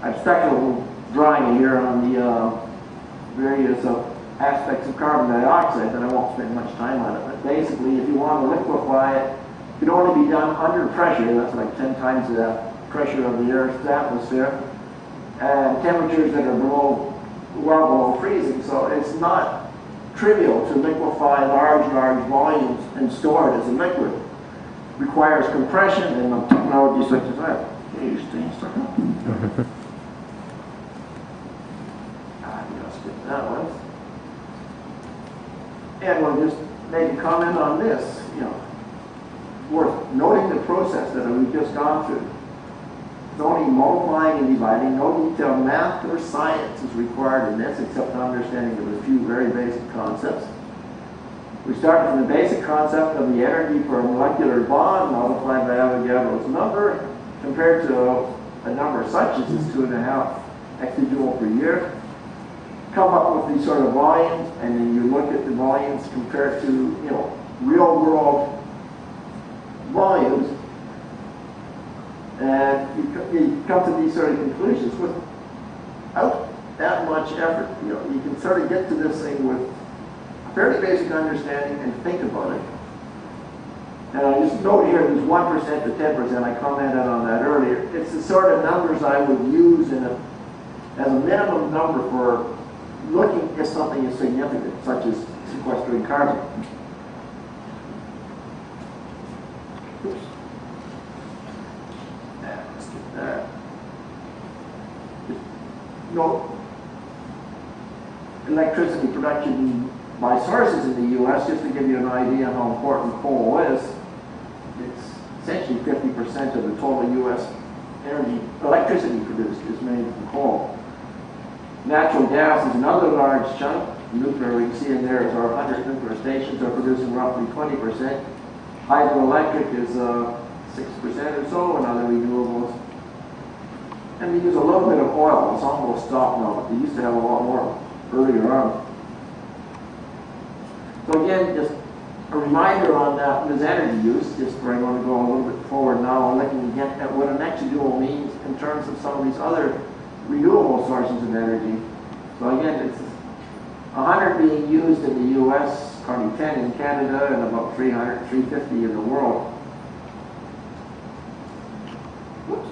I've stuck a little drawing here on the various aspects of carbon dioxide, but I won't spend much time on it. But basically, if you want to liquefy it, it can only be done under pressure. That's like 10 times the pressure of the Earth's atmosphere, and temperatures that are well below freezing. So it's not trivial to liquefy large volumes and store it as a liquid. It requires compression and technology such as that. Okay, you stay stuck up. I'll skip that one. And we'll just make a comment on this. Worth noting the process that we've just gone through. It's only multiplying and dividing. No detailed math or science is required in this, except an understanding of a few very basic concepts. We start from the basic concept of the energy for a molecular bond multiplied by Avogadro's number, compared to a number such as this 2.5 exajoule per year. Come up with these sort of volumes, and then you look at the volumes compared to real world volumes, and you come to these sort of conclusions without that much effort. You can sort of get to this thing with a fairly basic understanding and think about it. And I just note here, there's 1% to 10%. I commented on that earlier. It's the sort of numbers I would use as a minimum number for looking at something as significant, such as sequestering carbon. Oops. Let's get that. Note electricity production by sources in the U.S., just to give you an idea how important coal is. It's essentially 50% of the total U.S. electricity produced is made from coal. Natural gas is another large chunk. Nuclear, we can see in there, is our 100 nuclear stations are producing roughly 20%. Hydroelectric is 6% or so, and other renewables. And we use a little bit of oil. It's almost stopped now, but they used to have a lot more earlier on. So again, just a reminder on that is energy use, just where I want to go a little bit forward now and looking again at what an exajoule means in terms of some of these other renewable sources of energy. So again, it's 100 being used in the U.S., probably 10 in Canada, and about 300, 350 in the world. Whoops.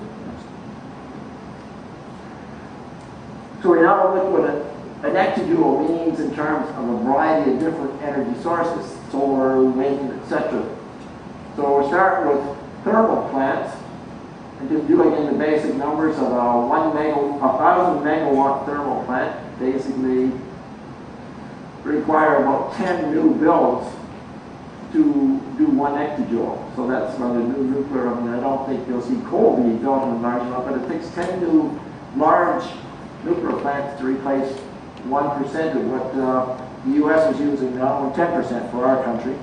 So we now look what an exajoule means in terms of a variety of different energy sources, solar, wind, etc. So we'll start with thermal plants, and just do again the basic numbers of a 1,000 megawatt thermal plant. Basically require about 10 new builds to do 1 exajoule. So that's from the new nuclear. I don't think you'll see coal being built in large enough, but it takes 10 new large nuclear plants to replace 1% of what the U.S. is using now, and 10% for our country.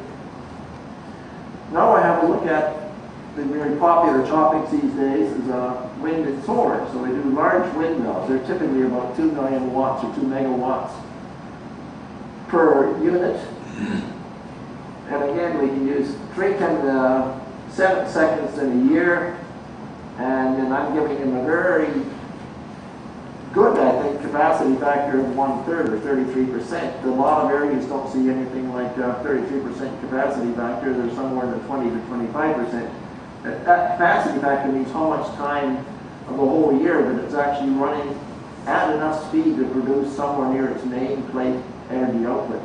Now I have a look at the very popular topics these days is wind and solar. So we do large windmills. They're typically about 2 million watts or 2 megawatts per unit. And again, we can use 3 times 7 seconds in a year. And then I'm giving them a very good, I think, capacity factor of 1/3 or 33%. A lot of areas don't see anything like 33% capacity factor. They're somewhere in the 20 to 25%. That capacity factor means how much time of the whole year that it's actually running at enough speed to produce somewhere near its nameplate energy output.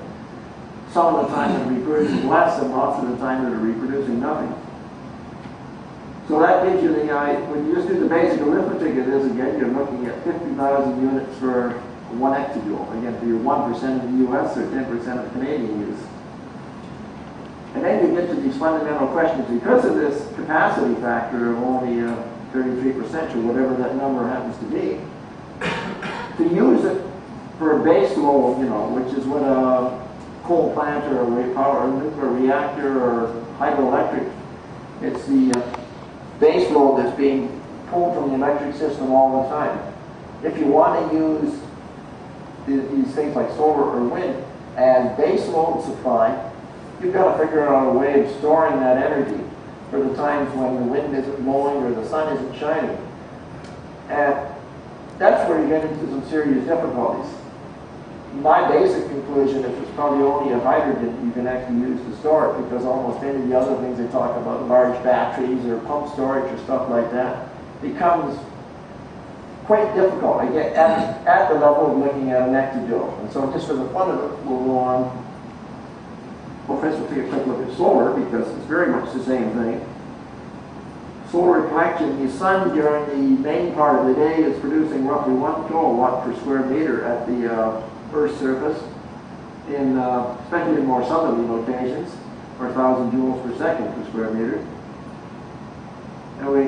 Some of the time it'll be producing less, and lots of the time it'll be producing nothing. So that gives you the idea. When you just do the basic arithmetic of this, again, you're looking at 50,000 units for 1 exajoule. Again, for your 1% of the U.S. or 10% of Canadian use. And then you get to these fundamental questions. Because of this capacity factor of only 33% or whatever that number happens to be, to use it for a base load, which is what a coal plant or a nuclear reactor or hydroelectric, it's the base load that's being pulled from the electric system all the time. If you want to use these things like solar or wind as base load supply, you've got to figure out a way of storing that energy for the times when the wind isn't blowing or the sun isn't shining. And that's where you get into some serious difficulties. My basic conclusion is it's probably only a hydrogen you can actually use to store it, because almost any of the other things they talk about, large batteries or pump storage or stuff like that, becomes quite difficult. I get at the level of looking at an ectojoule. And so just for the fun of it, we'll go on. Well, first we'll take a quick look at solar, because it's very much the same thing. Solar collection, the sun during the main part of the day is producing roughly 1 kilowatt per square meter at the Earth's surface, in especially in more southerly locations, or 1,000 joules per second per square meter. And we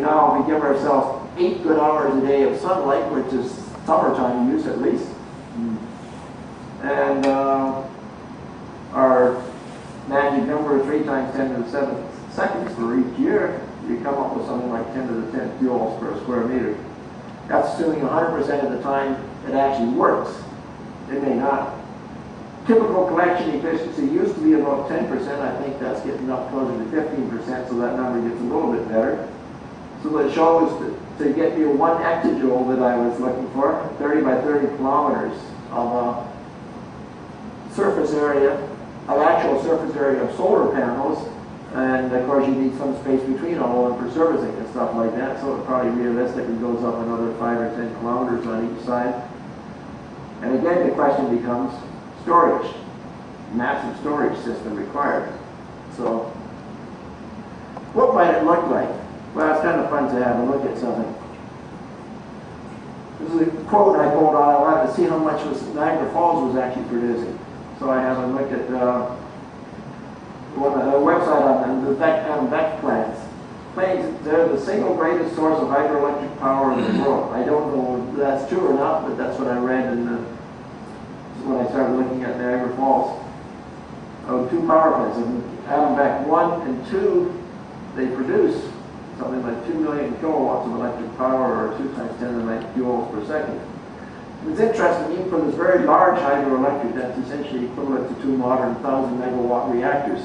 give ourselves 8 good hours a day of sunlight, which is summertime use at least. And our magic number of 3 times 10 to the 7th seconds for each year, you come up with something like 10 to the 10th joules per square meter. That's assuming 100% of the time it actually works. It may not. Typical collection efficiency used to be about 10%. I think that's getting up closer to 15%, so that number gets a little bit better. So that shows that to get me 1 ectojoule that I was looking for, 30 by 30 kilometers of surface area, of actual surface area of solar panels, and of course you need some space between all of them for servicing and stuff like that, so it probably realistically goes up another 5 or 10 kilometers on each side. And again, the question becomes storage. Massive storage system required. So, what might it look like? Well, it's kind of fun to have a look at something. This is a quote I pulled on. I wanted to see how much Niagara Falls was actually producing. So I have a look at a website on the Beck plants. Claims they're the single greatest source of hydroelectric power in the world. I don't know if that's true or not, but that's what I read when I started looking at Niagara Falls. 2 power plants. Adambeck 1 and 2, they produce something like 2 million kilowatts of electric power, or 2 times 10 to the 9th joules per second. It's interesting, even for this very large hydroelectric, that's essentially equivalent to 2 modern 1,000 megawatt reactors.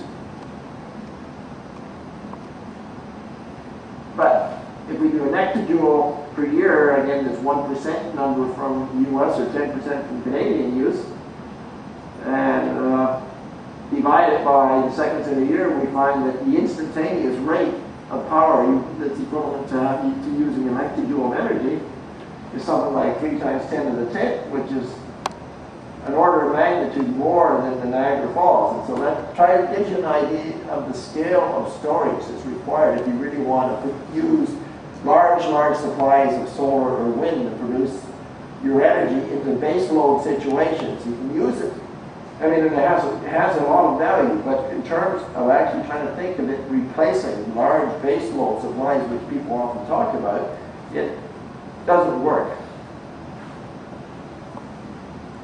But if we do an ectojoule per year, again, this 1% number from US or 10% from Canadian use, and divide it by the seconds in a year, we find that the instantaneous rate of power that's equivalent to using an ectojoule of energy is something like 3 times 10 to the 10th, which is an order of magnitude more than the Niagara Falls. And so that gives you an idea of the scale of storage that's required if you really want to use large supplies of solar or wind to produce your energy into base load situations. You can use it. I mean, it has a lot of value, but in terms of actually trying to think of it replacing large base load supplies, which people often talk about, it doesn't work.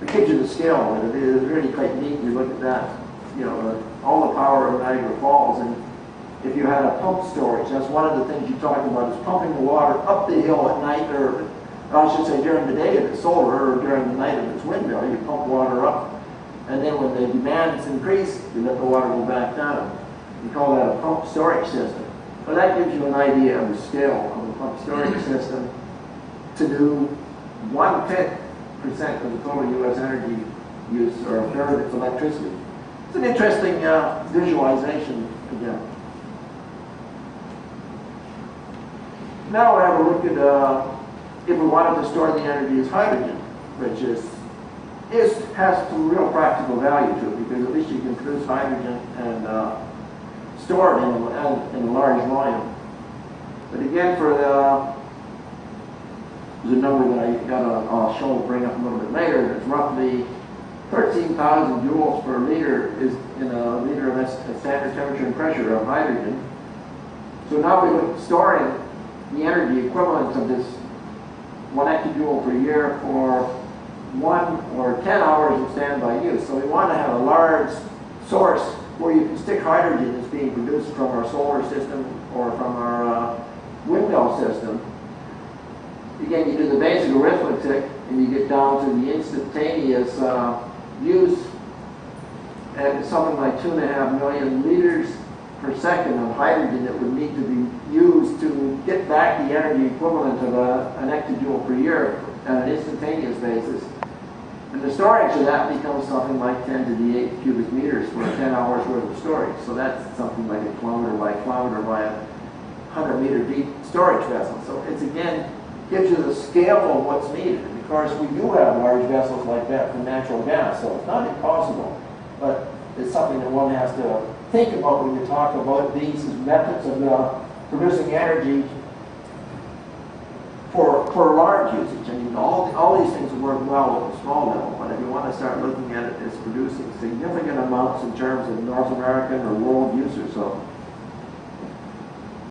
It gives you the scale of it. It is really quite neat. You look at that, all the power of Niagara Falls, and if you had a pump storage, that's one of the things you talk about, is pumping the water up the hill at night, or I should say during the day if it's solar, or during the night if it's windmill. You pump water up, and then when the demand is increased, you let the water go back down. You call that a pump storage system. But that gives you an idea of the scale of the pump storage system to do 1/10% of the total U.S. energy use, or a third of its electricity. It's an interesting visualization again. Now we have a look at if we wanted to store the energy as hydrogen, which has some real practical value to it, because at least you can produce hydrogen and store it in a large volume. But again, there's a number that I'll bring up a little bit later. It's roughly 13,000 joules per liter is in a liter of standard temperature and pressure of hydrogen. So now we look at storing the energy equivalent of this 1 ectojoule per year for 1 or 10 hours of standby use. So we want to have a large source where you can stick hydrogen that's being produced from our solar system or from our windmill system. Again, you do the basic arithmetic and you get down to the instantaneous use, and it's something like 2.5 million liters per second of hydrogen that would need to be used to get back the energy equivalent of an ectojoule per year on an instantaneous basis. And the storage of that becomes something like 10 to the 8 cubic meters for 10 hours worth of storage. So that's something like a kilometer by a 100-meter deep storage vessel. So it's, again, gives you the scale of what's needed. And of course, we do have large vessels like that for natural gas, so it's not impossible, but it's something that one has to think about when you talk about these as methods of producing energy for large usage. I mean, all these things work well at a small level, but if you want to start looking at it as producing significant amounts in terms of North American or world users, so